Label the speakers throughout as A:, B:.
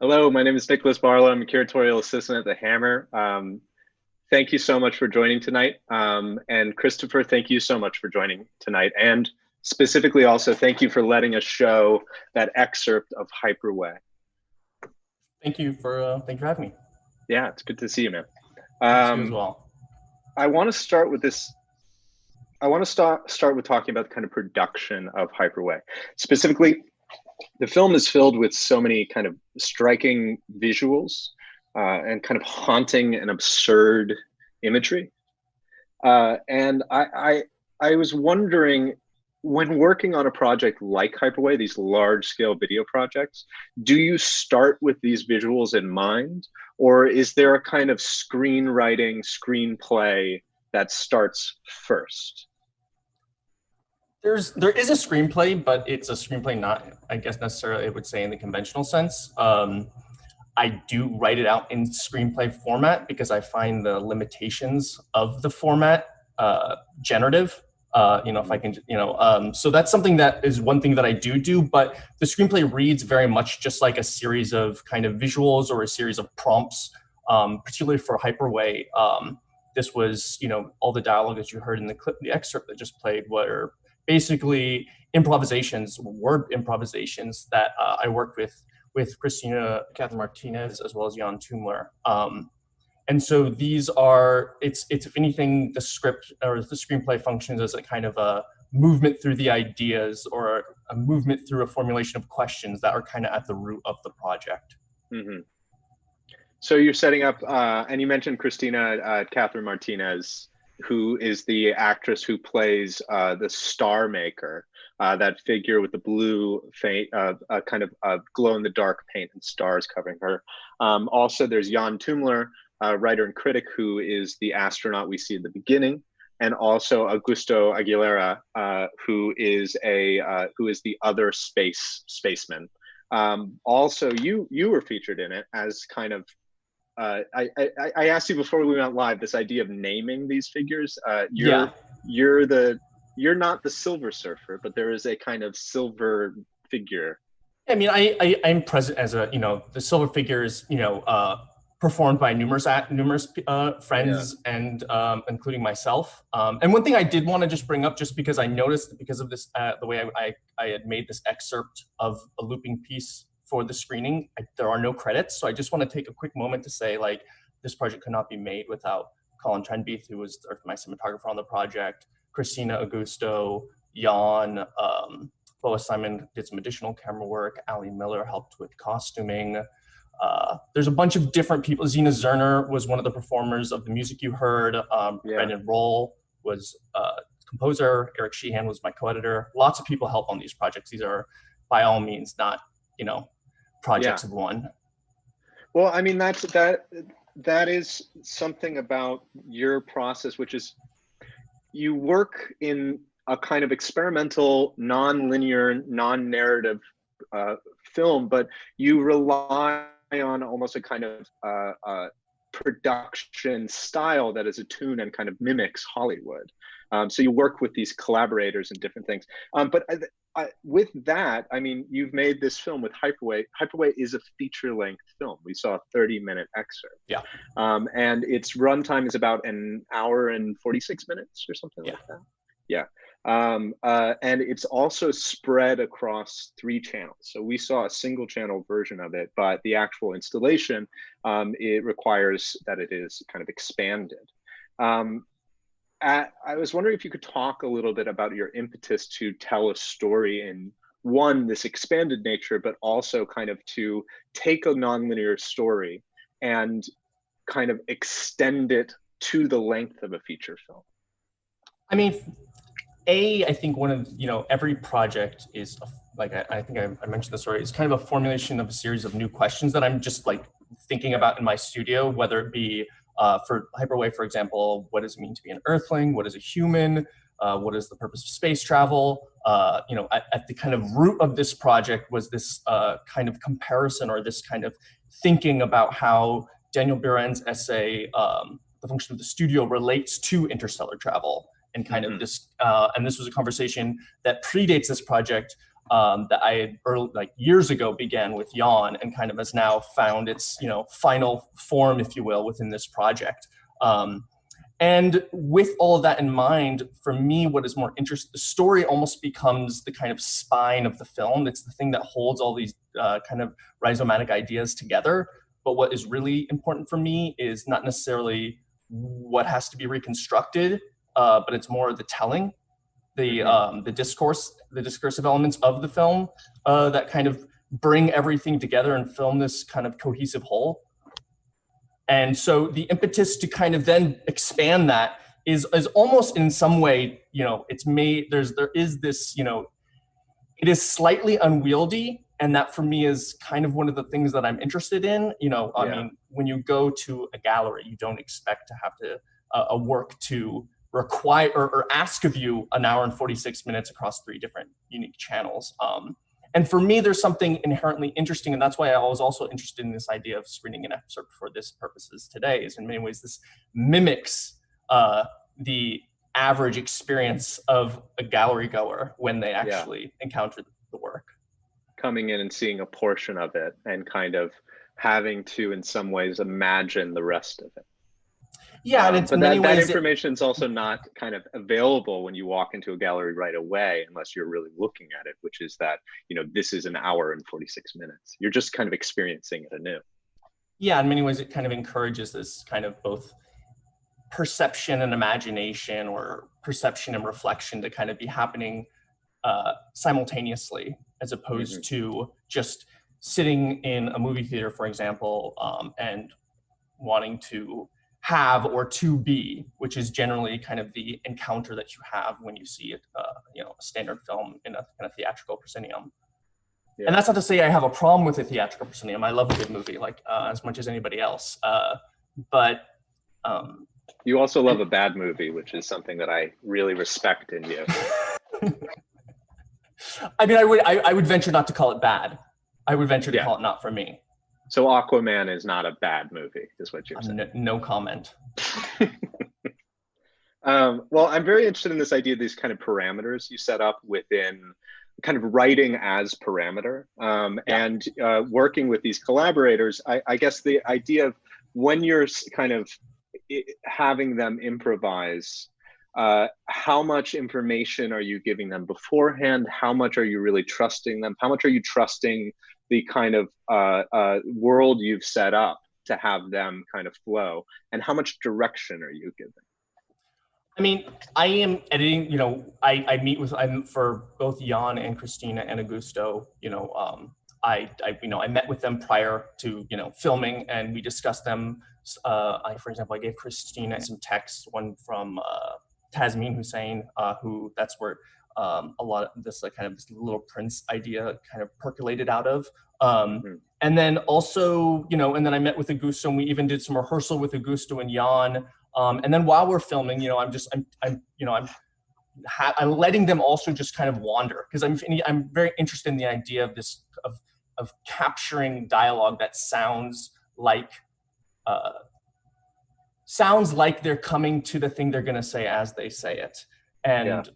A: Hello, my name is Nicholas Barlow. I'm a curatorial assistant at the Hammer. Thank you so much for joining tonight. And Christopher, thank you so much for joining tonight. And specifically also, thank you for letting us show that excerpt of Hyperway.
B: Thank you for having me.
A: Yeah, it's good to see you, man.
B: See you as well.
A: I want to start with this. I want to start with talking about the kind of production of Hyperway. Specifically, the film is filled with so many kind of striking visuals and kind of haunting and absurd imagery. And I was wondering, when working on a project like Hyperway, these large-scale video projects, do you start with these visuals in mind, or is there a kind of screenwriting, screenplay that starts first?
B: There is a screenplay, but it's a screenplay not, I guess, necessarily I would say in the conventional sense. I do write it out in screenplay format because I find the limitations of the format generative. If I can, so that's something that is one thing that I do, but the screenplay reads very much just like a series of kind of visuals or a series of prompts, particularly for Hyperway. This was, all the dialogue that you heard in the excerpt that just played were basically word improvisations that I worked with Christina Catherine Martinez as well as Tumlir. And so these are, it's if anything, the script or the screenplay functions as a kind of a movement through the ideas or a movement through a formulation of questions that are kind of at the root of the project.
A: Mm-hmm. So you're setting up, and you mentioned Christina Catherine Martinez, who is the actress who plays the Star Maker, that figure with the blue kind of glow-in-the-dark paint and stars covering her. Also, there's Jan Tumlir, writer and critic, who is the astronaut we see at the beginning, and also Augusto Aguilera, who is the other spaceman. Also, you were featured in it as kind of. I asked you before we went live this idea of naming these figures. You're not the Silver Surfer, but there is a kind of silver figure.
B: I mean, I'm present as the silver figure is performed by numerous friends and including myself. And one thing I did want to just bring up, just because I noticed because of this the way I had made this excerpt of a looping piece for the screening, there are no credits. So I just want to take a quick moment to say, like, this project could not be made without Colin Trenbeath, who was my cinematographer on the project, Christina, Augusto, Jan, Lois Simon did some additional camera work, Ali Miller helped with costuming. There's a bunch of different people. Zena Zerner was one of the performers of the music you heard. Brendan Roll was composer. Eric Sheehan was my co-editor. Lots of people help on these projects. These are, by all means, not, projects of one.
A: Well, I mean, that is something about your process, which is you work in a kind of experimental, non-linear, non-narrative film, but you rely on almost a kind of production style that is attuned and kind of mimics Hollywood. So you work with these collaborators and different things. But with that, I mean, you've made this film with Hyperway. Hyperway is a feature-length film. We saw a 30-minute excerpt.
B: Yeah.
A: And its runtime is about an hour and 46 minutes or something like that. Yeah. And it's also spread across 3 channels. So we saw a single channel version of it, but the actual installation, it requires that it is kind of expanded. I was wondering if you could talk a little bit about your impetus to tell a story in this expanded nature, but also kind of to take a nonlinear story and kind of extend it to the length of a feature film.
B: I mean, I think one of, every project is like, I think I mentioned the story, it's kind of a formulation of a series of new questions that I'm just like thinking about in my studio, whether it be for Hyperway, for example, what does it mean to be an Earthling? What is a human? What is the purpose of space travel? At the kind of root of this project was this kind of comparison or this kind of thinking about how Daniel Buren's essay, The Function of the Studio, relates to interstellar travel and kind of this, and this was a conversation that predates this project, that I had years ago began with Jan, and kind of has now found its final form, if you will, within this project. And with all of that in mind, for me, what is more interesting, the story almost becomes the kind of spine of the film. It's the thing that holds all these kind of rhizomatic ideas together. But what is really important for me is not necessarily what has to be reconstructed, but it's more the telling, the discourse, the discursive elements of the film that kind of bring everything together and film this kind of cohesive whole. And so the impetus to kind of then expand that is almost in some way, it's made, there is this, it is slightly unwieldy. And that for me is kind of one of the things that I'm interested in. I mean, when you go to a gallery, you don't expect to have a work to require or ask of you an hour and 46 minutes across 3 different unique channels. And for me, there's something inherently interesting, and that's why I was also interested in this idea of screening an excerpt for this purposes today, is in many ways this mimics the average experience of a gallery goer when they actually encounter the work.
A: Coming in and seeing a portion of it and kind of having to, in some ways, imagine the rest of it.
B: Yeah, and it's
A: but that information is also not kind of available when you walk into a gallery right away, unless you're really looking at it, which is that, this is an hour and 46 minutes. You're just kind of experiencing it anew.
B: Yeah, in many ways, it kind of encourages this kind of both perception and imagination, or perception and reflection, to kind of be happening simultaneously, as opposed to just sitting in a movie theater, for example, and wanting to have or to be, which is generally kind of the encounter that you have when you see it, a standard film in a kind of theatrical proscenium. Yeah. And that's not to say I have a problem with a theatrical proscenium. I love a good movie, as much as anybody else. But
A: you also love a bad movie, which is something that I really respect in you.
B: I mean, I would venture not to call it bad. I would venture to call it not for me.
A: So Aquaman is not a bad movie, is what you're saying.
B: No comment.
A: Well, I'm very interested in this idea of these kind of parameters you set up within kind of writing as parameter, and working with these collaborators. I guess the idea of when you're kind of having them improvise, how much information are you giving them beforehand? How much are you really trusting them? How much are you trusting the kind of world you've set up to have them kind of flow? And how much direction are you giving?
B: I mean, I am editing, I meet with, for both Jan and Christina and Augusto, I met with them prior to, filming, and we discussed them. For example, I gave Christina some texts, one from Tasmin Hussein, who that's where a lot of this kind of this Little Prince idea kind of percolated out of. And then also, and then I met with Augusto, and we even did some rehearsal with Augusto and Jan. And then while we're filming, I'm letting them also just kind of wander, because I'm very interested in the idea of this of capturing dialogue that sounds like they're coming to the thing they're going to say as they say it. And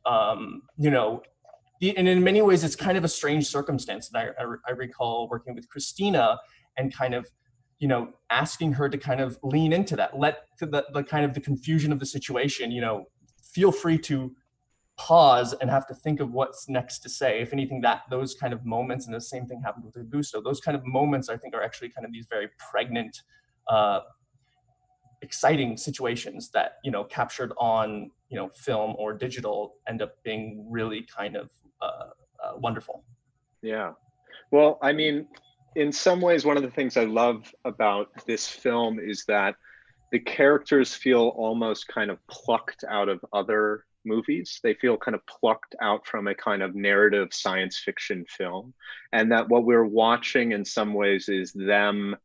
B: and in many ways, it's kind of a strange circumstance. And I recall working with Christina and kind of, asking her to kind of lean into that, let the kind of the confusion of the situation, feel free to pause and have to think of what's next to say. If anything, those kind of moments, and the same thing happened with Augusto, those kind of moments, I think, are actually kind of these very pregnant, exciting situations that, captured on, film or digital, end up being really kind of wonderful. Yeah.
A: Well, I mean, in some ways, one of the things I love about this film is that the characters feel almost kind of plucked out of other movies. They feel kind of plucked out from a kind of narrative science fiction film. And that what we're watching in some ways is them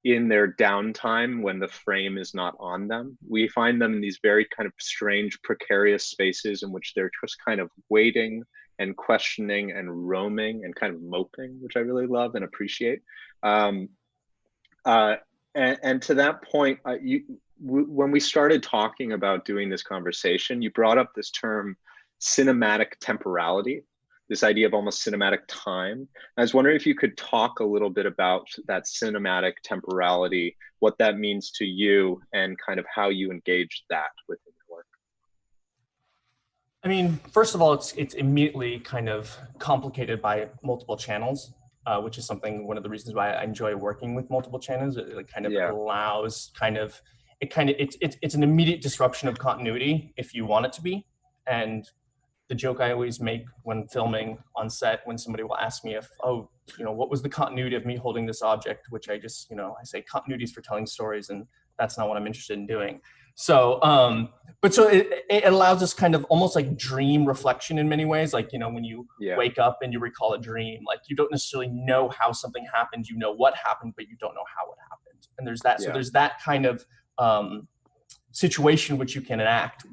A: in their downtime when the frame is not on them. We find them in these very kind of strange, precarious spaces in which they're just kind of waiting and questioning and roaming and kind of moping, which I really love and appreciate. And to that point, when we started talking about doing this conversation, you brought up this term, cinematic temporality. this idea of almost cinematic time. I was wondering if you could talk a little bit about that cinematic temporality, what that means to you, and kind of how you engage that within your work.
B: I mean, first of all, it's immediately kind of complicated by multiple channels, which is one of the reasons why I enjoy working with multiple channels. It kind of allows it's an immediate disruption of continuity if you want it to be. And the joke I always make when filming on set, when somebody will ask me if, oh, what was the continuity of me holding this object, which I just, I say continuity is for telling stories, and that's not what I'm interested in doing. So, so it allows us kind of almost like dream reflection in many ways. Like, when you wake up and you recall a dream, like you don't necessarily know how something happened, you know what happened, but you don't know how it happened. And there's that, so there's that kind of situation which you can enact.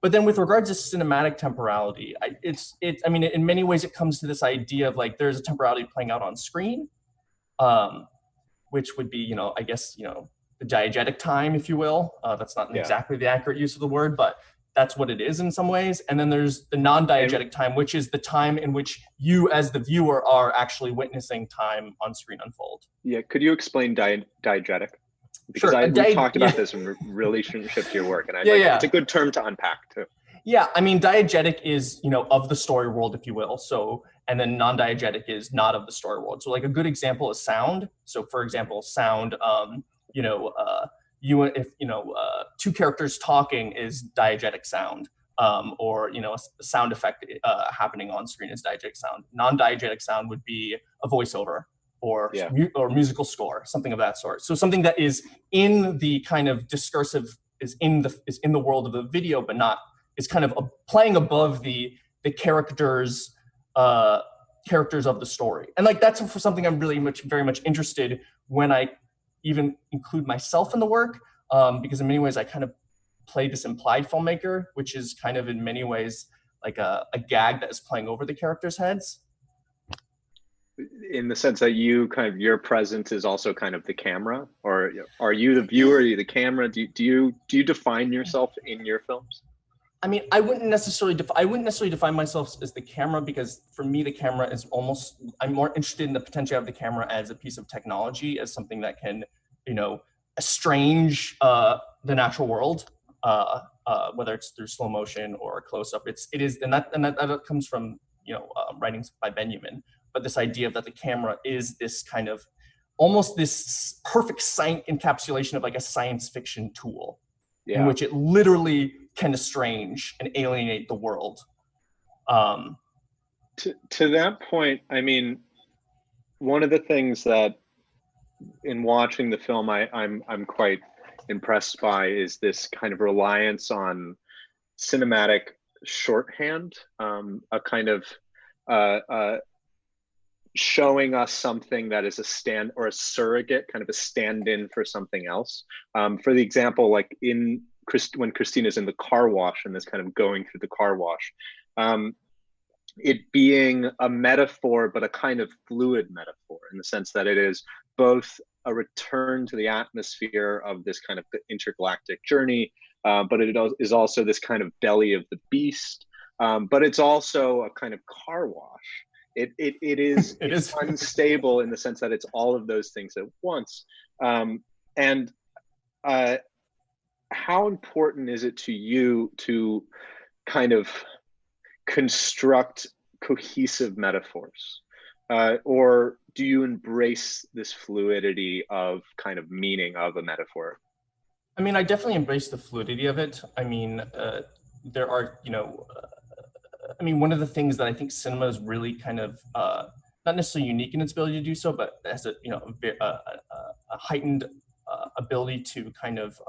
B: But then with regards to cinematic temporality, I mean, in many ways it comes to this idea of like, there's a temporality playing out on screen, which would be, I guess, the diegetic time, if you will. That's not exactly the accurate use of the word, but that's what it is in some ways. And then there's the non-diegetic time, which is the time in which you as the viewer are actually witnessing time on screen unfold. Yeah,
A: could you explain diegetic? Because we talked about this in relationship to your work, and it's a good term to unpack too.
B: Yeah, I mean, diegetic is, of the story world, if you will. So, and then non-diegetic is not of the story world. So like a good example is sound. So for example, sound, two characters talking is diegetic sound, or, a sound effect happening on screen is diegetic sound. Non-diegetic sound would be a voiceover, or musical score, something of that sort. So something that is in the kind of discursive, is in the world of the video, but is kind of playing above the characters of the story. And like that's for something I'm very much interested when I even include myself in the work, because in many ways I kind of play this implied filmmaker, which is kind of in many ways like a gag that is playing over the characters' heads.
A: In the sense that your presence is also kind of the camera, or are you the viewer, are you the camera? Do you define yourself in your films?
B: I mean, I wouldn't necessarily define myself as the camera, because for me, the camera is I'm more interested in the potential of the camera as a piece of technology, as something that can, estrange the natural world, whether it's through slow motion or close up. And that comes from, writings by Benjamin. But this idea that the camera is this kind of almost this perfect encapsulation of like a science fiction tool, in which it literally can estrange and alienate the world.
A: To that point, I mean, one of the things that in watching the film I'm quite impressed by is this kind of reliance on cinematic shorthand, a kind of showing us something that is a stand or a surrogate, kind of a stand-in for something else. For the example, like when Christina's in the car wash and this kind of going through the car wash, it being a metaphor, but a kind of fluid metaphor in the sense that it is both a return to the atmosphere of this kind of intergalactic journey, but it is also this kind of belly of the beast, but it's also a kind of car wash. It is unstable in the sense that it's all of those things at once. And how important is it to you to kind of construct cohesive metaphors? Or do you embrace this fluidity of kind of meaning of a metaphor?
B: I mean, I definitely embrace the fluidity of it. I mean, there are, one of the things that I think cinema is really kind of not necessarily unique in its ability to do so, but has a heightened ability to kind of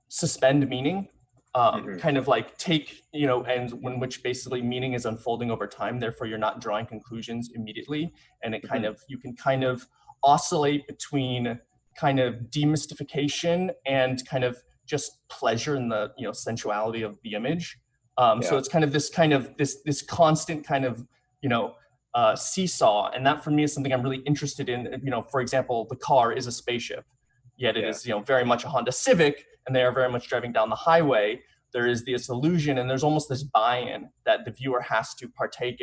B: suspend meaning, kind of like take, and when which basically meaning is unfolding over time. Therefore, you're not drawing conclusions immediately, and it kind of you can kind of oscillate between kind of demystification and kind of just pleasure in the sensuality of the image. So it's kind of this constant kind of seesaw, and that for me is something I'm really interested in. For example, the car is a spaceship, yet it is very much a Honda Civic, and they are very much driving down the highway. there is this illusion and there's almost this buy-in that the viewer has to partake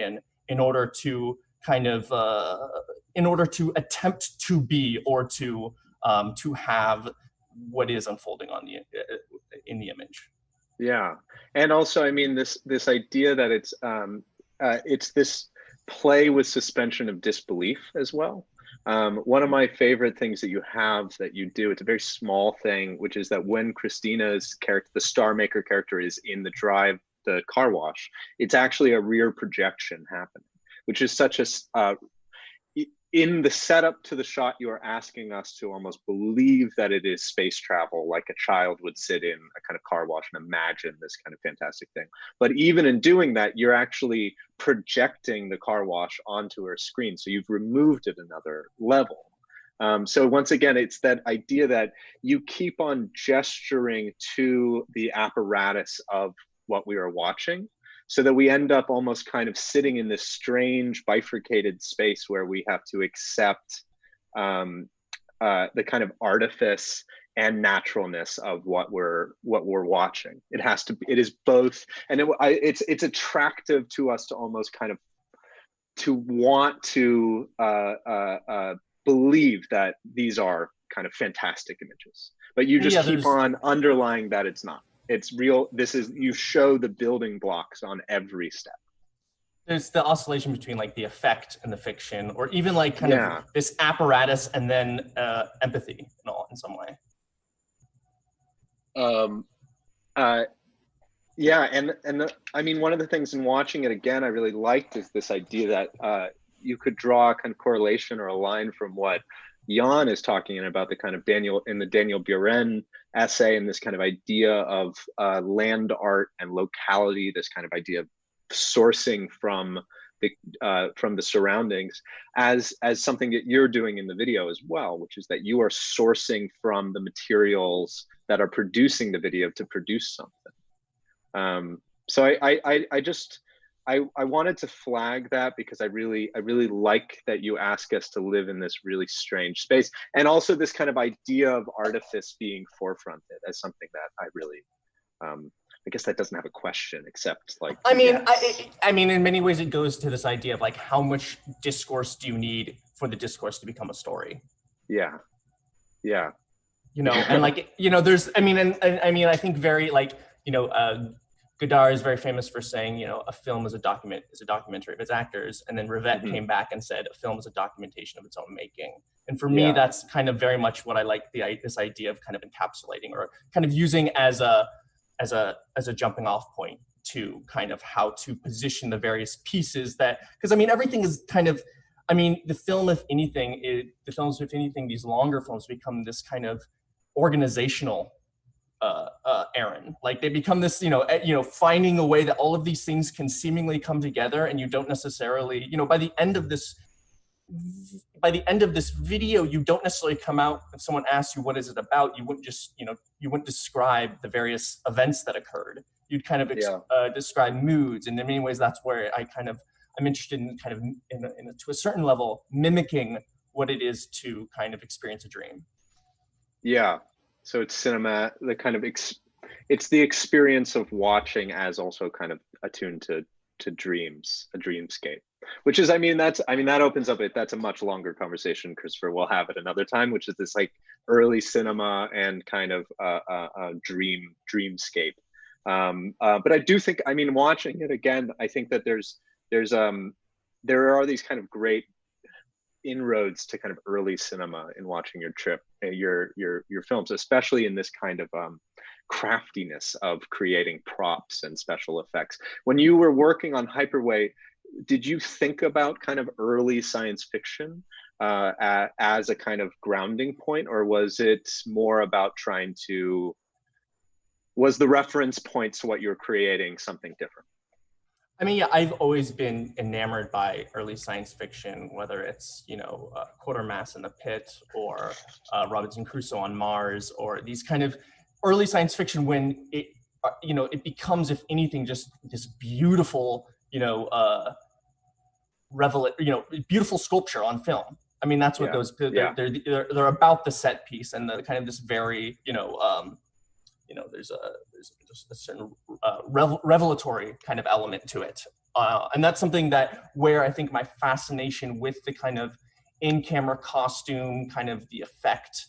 B: in order to kind of, in order to attempt to be or to have what is unfolding on the in the image.
A: Yeah, and also, I mean, this idea that it's this play with suspension of disbelief as well. One of my favorite things that you do, it's a very small thing, which is that when Christina's character, the Star Maker character, is in the car wash, it's actually a rear projection happening, which is such a in the setup to the shot, you are asking us to almost believe that it is space travel, like a child would sit in a kind of car wash and imagine this kind of fantastic thing. But even in doing that, you're actually projecting the car wash onto her screen. So you've removed it another level. So once again, it's that idea that you keep on gesturing to the apparatus of what we are watching, so that we end up almost kind of sitting in this strange bifurcated space where we have to accept the kind of artifice and naturalness of what we're watching. It is both, and it's attractive to us to almost kind of to want to believe that these are kind of fantastic images, but you just keep on underlying that it's not. It's real. You show the building blocks on every step.
B: There's the oscillation between like the effect and the fiction, or even like kind of this apparatus and then empathy in some way.
A: Yeah, I mean, one of the things in watching it again I really liked is this idea that you could draw a kind of correlation or a line from what Jan is talking about, the kind of Daniel Buren essay, and this kind of idea of land art and locality, this kind of idea of sourcing from the surroundings, as something that you're doing in the video as well, which is that you are sourcing from the materials that are producing the video to produce something. So I wanted to flag that because I really like that you ask us to live in this really strange space, and also this kind of idea of artifice being forefronted as something that I really, I guess that doesn't have a question except like.
B: I mean, yes. I mean, in many ways, it goes to this idea of like, how much discourse do you need for the discourse to become a story?
A: Yeah, yeah.
B: You know, and like, you know, there's, I mean, and I mean, I think very like, you know, Godard is very famous for saying, you know, a film is a documentary of its actors. And then Rivette came back and said, a film is a documentation of its own making. And for me, that's kind of very much what I like, this idea of kind of encapsulating or kind of using as a jumping off point to kind of how to position the various pieces that, because I mean, everything is kind of, I mean, the films, if anything, these longer films become this kind of organizational errand. Like they become this, you know, finding a way that all of these things can seemingly come together, and you don't necessarily, you know, by the end of this video, you don't necessarily come out, if someone asks you what is it about, you wouldn't just, you know, you wouldn't describe the various events that occurred. You'd kind of describe moods, and in many ways, that's where I'm interested in kind of, to a certain level, mimicking what it is to kind of experience a dream.
A: Yeah. So it's cinema, the kind of it's the experience of watching as also kind of attuned to dreams, a dreamscape, which is, I mean, that opens up that's a much longer conversation, Christopher. We'll have it another time, which is this like early cinema and kind of dreamscape. But I do think, I mean, watching it again, I think that there are these kind of great inroads to kind of early cinema in watching your films, especially in this kind of craftiness of creating props and special effects. When you were working on Hyperway, did you think about kind of early science fiction as a kind of grounding point, or was it more about was the reference points to what you're creating something different?
B: I mean, yeah, I've always been enamored by early science fiction, whether it's, you know, Quatermass in the Pit, or Robinson Crusoe on Mars, or these kind of early science fiction when it, you know, it becomes, if anything, just this beautiful, you know, beautiful sculpture on film. I mean, that's what they're about the set piece and the kind of this very, there's just a certain revelatory kind of element to it. And that's something where I think my fascination with the kind of in-camera costume, kind of the effect,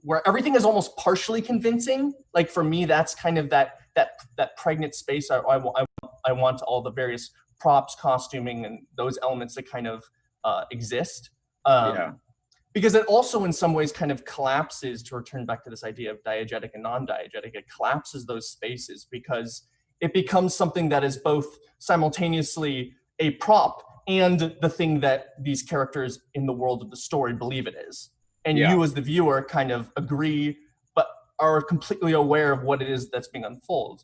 B: where everything is almost partially convincing. Like for me, that's kind of that pregnant space. I want all the various props, costuming, and those elements that kind of exist. Because it also in some ways kind of collapses, to return back to this idea of diegetic and non-diegetic, it collapses those spaces because it becomes something that is both simultaneously a prop and the thing that these characters in the world of the story believe it is. And you as the viewer kind of agree, but are completely aware of what it is that's being unfolded.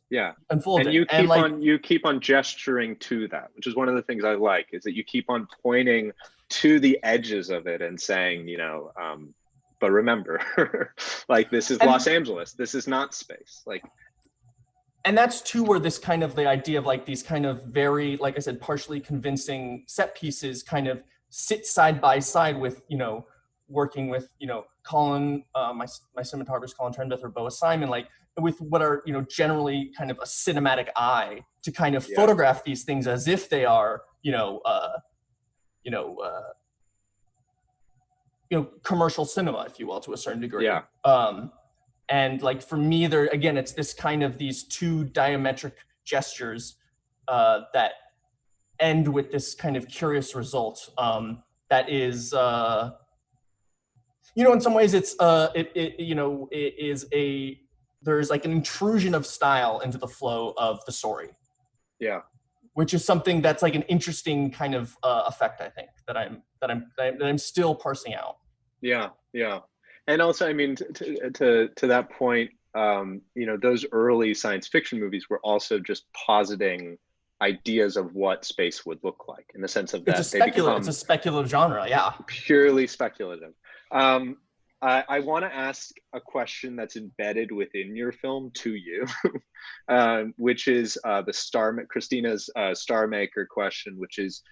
A: And you keep on gesturing to that, which is one of the things I like, is that you keep on pointing to the edges of it and saying, but remember, like, this is Los Angeles, this is not space. Like,
B: and that's too where this kind of the idea of like these kind of very, like I said, partially convincing set pieces kind of sit side by side with, working with, Colin, my cinematographer's Colin Trendeth or Boa Simon, like with what are, generally kind of a cinematic eye to kind of photograph these things as if they are, commercial cinema, if you will, to a certain degree. And like for me, there again, it's this kind of these two diametric gestures that end with this kind of curious result that is, in some ways, it's there's like an intrusion of style into the flow of the story. Which is something that's like an interesting kind of effect, I think, that I'm still parsing out.
A: And also, I mean, to that point, those early science fiction movies were also just positing ideas of what space would look like, in the sense of that
B: it's a speculative genre,
A: purely speculative. I want to ask a question that's embedded within your film to you, which is Christina's Star Maker question, which is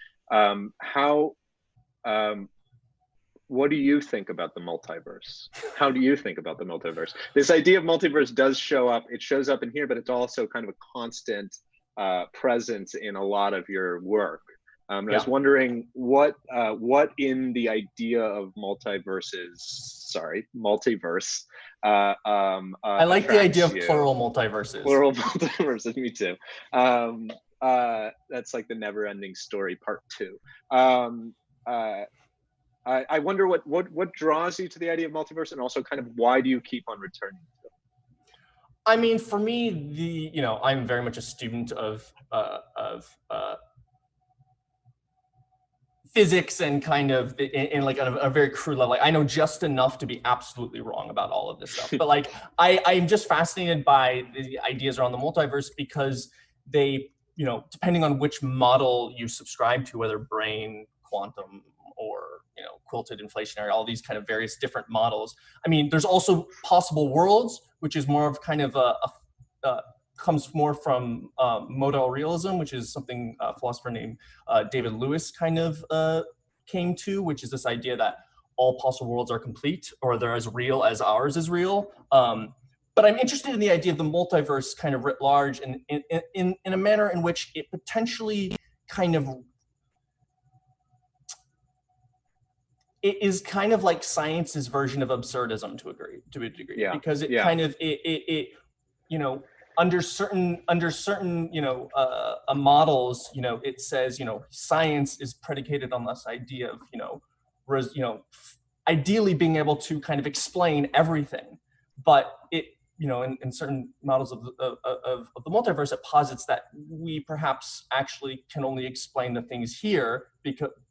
A: what do you think about the multiverse? How do you think about the multiverse? This idea of multiverse does show up. It shows up in here, but it's also kind of a constant presence in a lot of your work. I was wondering what in the idea of multiverse.
B: I like the idea of plural multiverses.
A: Plural multiverses, me too. That's like the never-ending story, part 2. I wonder what draws you to the idea of multiverse, and also kind of why do you keep on returning to it?
B: I mean, for me, I'm very much a student of physics and kind of in like a very crude level. Like, I know just enough to be absolutely wrong about all of this stuff, but like I'm just fascinated by the ideas around the multiverse because they, depending on which model you subscribe to, whether brane, quantum, or quilted inflationary, all these kind of various different models. I mean, there's also possible worlds, which is more of kind of comes more from modal realism, which is something a philosopher named David Lewis kind of came to, which is this idea that all possible worlds are complete, or they're as real as ours is real. But I'm interested in the idea of the multiverse kind of writ large, and in a manner in which it potentially kind of, it is kind of like science's version of absurdism to a degree, because it kind of under certain models, it says science is predicated on this idea of ideally being able to kind of explain everything, but it in certain models of the multiverse, it posits that we perhaps actually can only explain the things here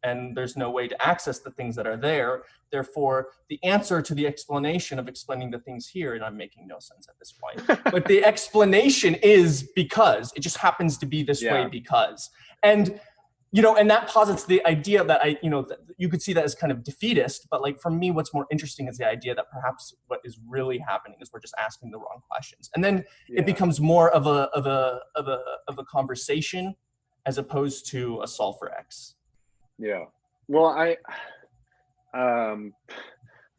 B: and there's no way to access the things that are there. Therefore, the answer to the explanation of explaining the things here, and I'm making no sense at this point, but the explanation is because it just happens to be this way because. And and that posits the idea that that you could see that as kind of defeatist, but like for me, what's more interesting is the idea that perhaps what is really happening is we're just asking the wrong questions, and then it becomes more of a conversation as opposed to a solve for X.
A: Well,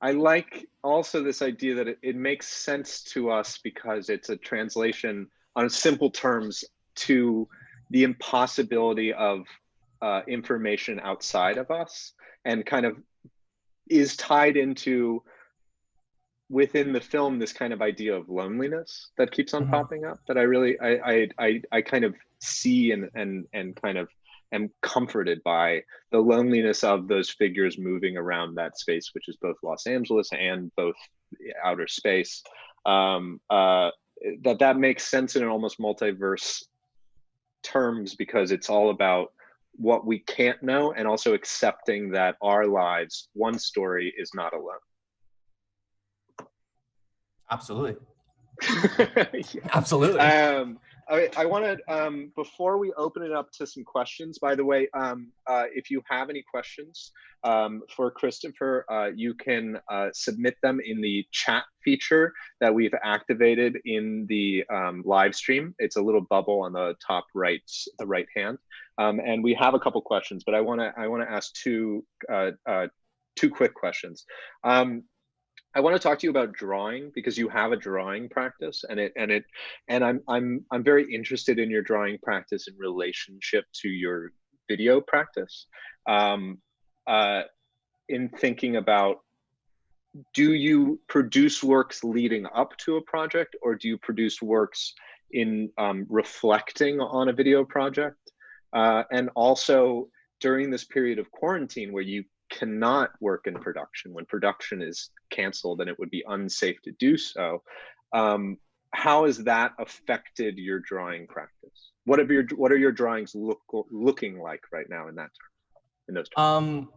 A: I like also this idea that it makes sense to us because it's a translation on simple terms to the impossibility of information outside of us, and kind of is tied into within the film this kind of idea of loneliness that keeps on popping up, that I really I kind of see and kind of am comforted by the loneliness of those figures moving around that space, which is both Los Angeles and both outer space. That makes sense in an almost multiverse terms, because it's all about what we can't know, and also accepting that our lives, one story is not alone.
B: Absolutely.
A: Yeah.
B: Absolutely.
A: I want to, before we open it up to some questions, by the way, if you have any questions for Christopher, you can submit them in the chat feature that we've activated in the live stream. It's a little bubble on the top right hand, and we have a couple questions, but I want to ask two quick questions. I want to talk to you about drawing, because you have a drawing practice, and I'm very interested in your drawing practice in relationship to your video practice. In thinking about, do you produce works leading up to a project, or do you produce works in reflecting on a video project? And also during this period of quarantine where you cannot work in production, when production is canceled and it would be unsafe to do so, how has that affected your drawing practice? What are your drawings looking like right now in those terms?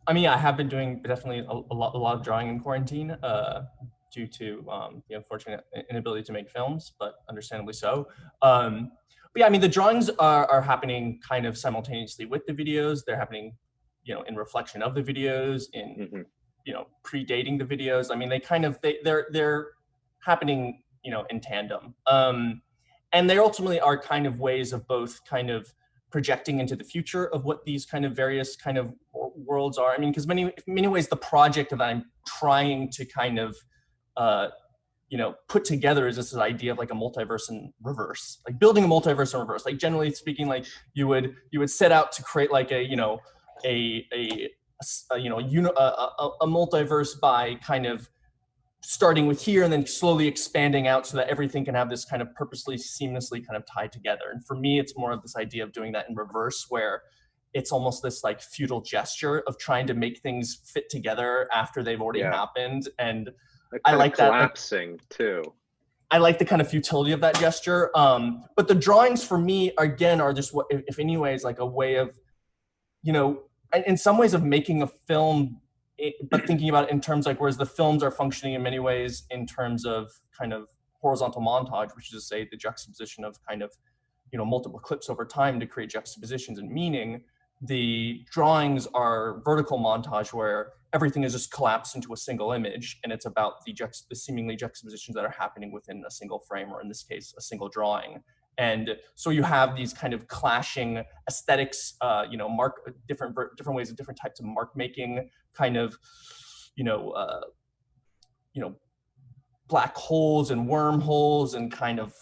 B: I mean, I have been doing definitely a lot of drawing in quarantine due to the unfortunate inability to make films, but understandably so. But yeah, I mean, the drawings are happening kind of simultaneously with the videos. They're happening, in reflection of the videos, in predating the videos. I mean, they're happening, in tandem. And they ultimately are kind of ways of both kind of projecting into the future of what these kind of various kind of worlds are. I mean, because in many ways, the project that I'm trying to kind of put together is this idea of like a multiverse in reverse, like building a multiverse in reverse. Like generally speaking, like you would set out to create like a multiverse by kind of starting with here and then slowly expanding out so that everything can have this kind of purposely, seamlessly kind of tied together. And for me, it's more of this idea of doing that in reverse, where it's almost this like futile gesture of trying to make things fit together after they've already happened. And I like that.
A: Collapsing too.
B: I like the kind of futility of that gesture. But the drawings for me, again, are just what, if any way, is like a way of, in some ways of making a film, but thinking about it in terms like, whereas the films are functioning in many ways in terms of kind of horizontal montage, which is to say the juxtaposition of kind of, multiple clips over time to create juxtapositions and meaning. The drawings are vertical montage where everything is just collapsed into a single image, and it's about the seemingly juxtapositions that are happening within a single frame, or in this case, a single drawing. And so you have these kind of clashing aesthetics, different ways of different types of mark making, kind of, black holes and wormholes and kind of,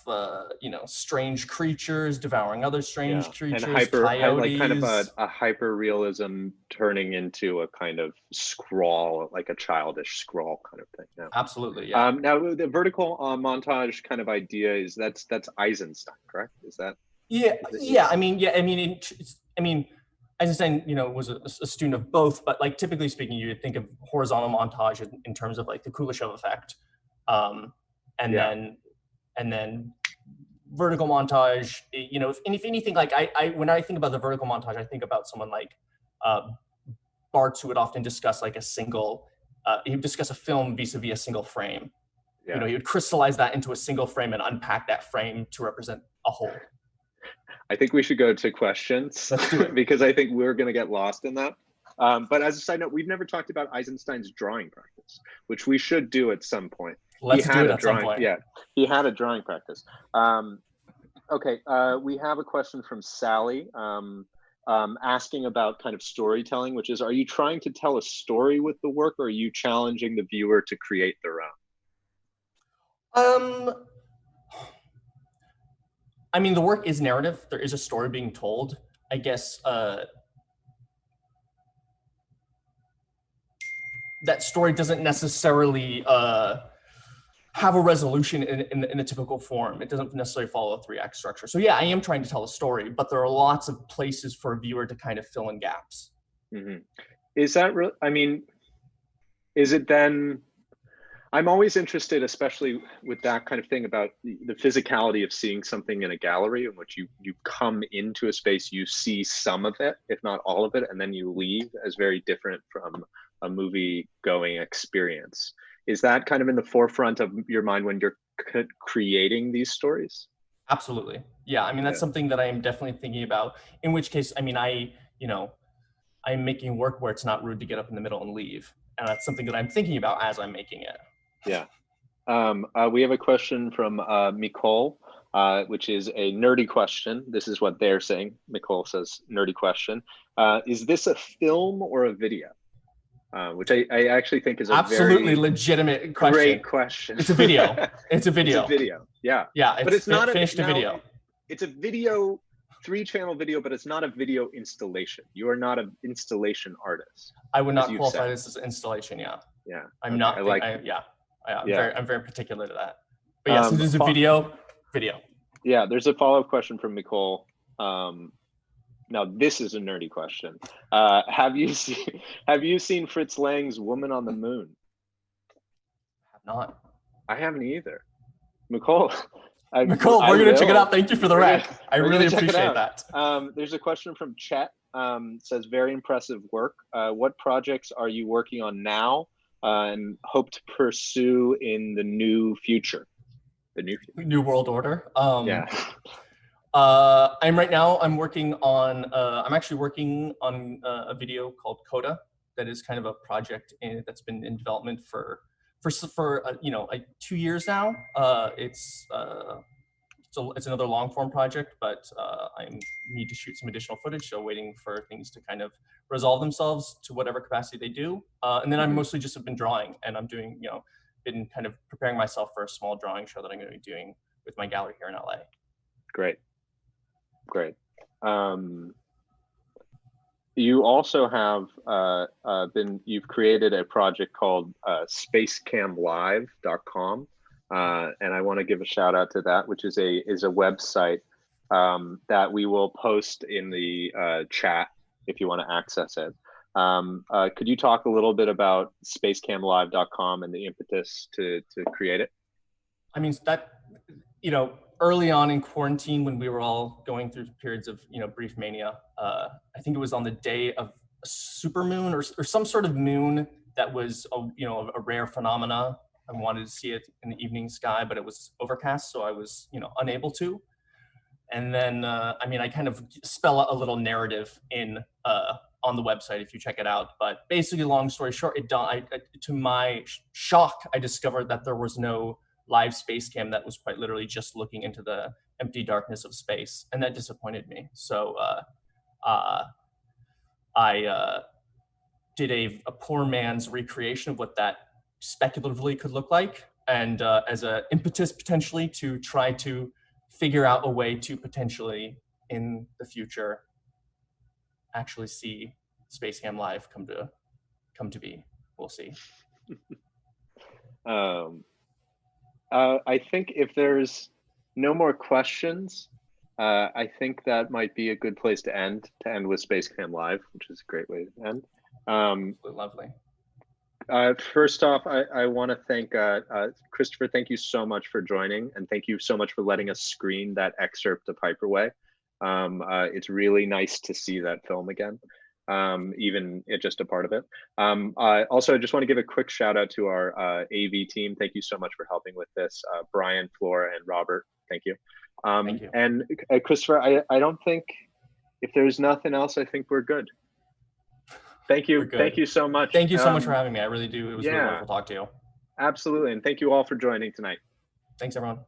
B: strange creatures devouring other strange creatures,
A: and
B: coyotes.
A: like kind of a hyper realism turning into a kind of scrawl, like a childish scrawl kind of thing. Yeah.
B: Absolutely. Yeah.
A: Now the vertical montage kind of idea is that's Eisenstein, correct? Is that?
B: Yeah. I mean, Eisenstein, was a student of both, but like typically speaking, you would think of horizontal montage in terms of like the Kuleshov effect. And then vertical montage, if anything, like I when I think about the vertical montage, I think about someone like Barthes, who would often discuss like a single, he would discuss a film vis-a-vis a single frame. He would crystallize that into a single frame and unpack that frame to represent a whole.
A: I think we should go to questions.
B: Let's do it.
A: Because I think we're going to get lost in that. But as a side note, we've never talked about Eisenstein's drawing practice, which we should do at some point.
B: Let's do it at some point.
A: Yeah, he had a drawing practice. Okay, we have a question from Sally. asking about kind of storytelling, which is, are you trying to tell a story with the work, or are you challenging the viewer to create their own?
B: I mean, the work is narrative. There is a story being told. I guess that story doesn't necessarily have a resolution in a typical form. It doesn't necessarily follow a 3-act structure. So yeah, I am trying to tell a story, but there are lots of places for a viewer to kind of fill in gaps.
A: Mm-hmm. Is that real? I mean, is it then? I'm always interested, especially with that kind of thing, about the physicality of seeing something in a gallery in which you come into a space, you see some of it, if not all of it, and then you leave as very different from a movie going experience. Is that kind of in the forefront of your mind when you're creating these stories?
B: Absolutely. Yeah. I mean, that's something that I am definitely thinking about, in which case, I mean, I'm making work where it's not rude to get up in the middle and leave. And that's something that I'm thinking about as I'm making it.
A: Yeah. We have a question from Nicole, which is a nerdy question. This is what they're saying. Nicole says, nerdy question. Is this a film or a video? Which I actually think is a
B: absolutely
A: very
B: legitimate question.
A: Great question.
B: It's a video. It's a video.
A: It's a video. Yeah.
B: Yeah.
A: But it's not
B: finished a video.
A: It's a video, 3-channel video, but it's not a video installation. You are not an installation artist.
B: I would not qualify this as an installation. Yeah.
A: Yeah.
B: I'm not. I'm very particular to that. But yes, it is a video.
A: Yeah. There's a follow-up question from Nicole. Now this is a nerdy question. Have you seen Fritz Lang's Woman on the Moon?
B: I have not.
A: I haven't either. Nicole,
B: we're gonna check it out. Thank you for the rec. I really appreciate that.
A: There's a question from Chet. Says, very impressive work. What projects are you working on now and hope to pursue in the new future? The new world order.
B: Yeah. I'm working on. I'm actually working on a video called Coda. That is kind of a project that's been in development for 2 years now. It's another long form project, but I need to shoot some additional footage. So waiting for things to kind of resolve themselves to whatever capacity they do. And then I mostly just have been drawing, and I'm doing, been kind of preparing myself for a small drawing show that I'm going to be doing with my gallery here in LA.
A: Great. You also have you've created a project called spacecamlive.com, and I want to give a shout out to that, which is a website that we will post in the chat if you want to access it. Could you talk a little bit about spacecamlive.com and the impetus to create it?
B: I mean, that, early on in quarantine, when we were all going through periods of, brief mania, I think it was on the day of a supermoon or some sort of moon that was, a rare phenomena. I wanted to see it in the evening sky, but it was overcast, so I was, unable to. And then, I kind of spell out a little narrative on the website if you check it out. But basically, long story short, to my shock, I discovered that there was no live space cam that was quite literally just looking into the empty darkness of space, and that disappointed me. So I did a poor man's recreation of what that speculatively could look like, and as an impetus potentially to try to figure out a way to potentially in the future actually see Space Cam Live come to be. We'll see.
A: I think if there's no more questions, I think that might be a good place to end with Space Cam Live, which is a great way to end.
B: Lovely.
A: First off, I want to thank Christopher. Thank you so much for joining, and thank you so much for letting us screen that excerpt of Hyperway. It's really nice to see that film again, even just a part of it. Also, I just want to give a quick shout out to our AV team. Thank you so much for helping with this. Brian, Flora, and Robert, thank you.
B: Thank you.
A: And Christopher, I don't think, if there's nothing else, I think we're good. Thank you. Thank you so much.
B: Thank you so much for having me. I really do. It was really wonderful to talk to you.
A: Absolutely. And thank you all for joining tonight.
B: Thanks, everyone.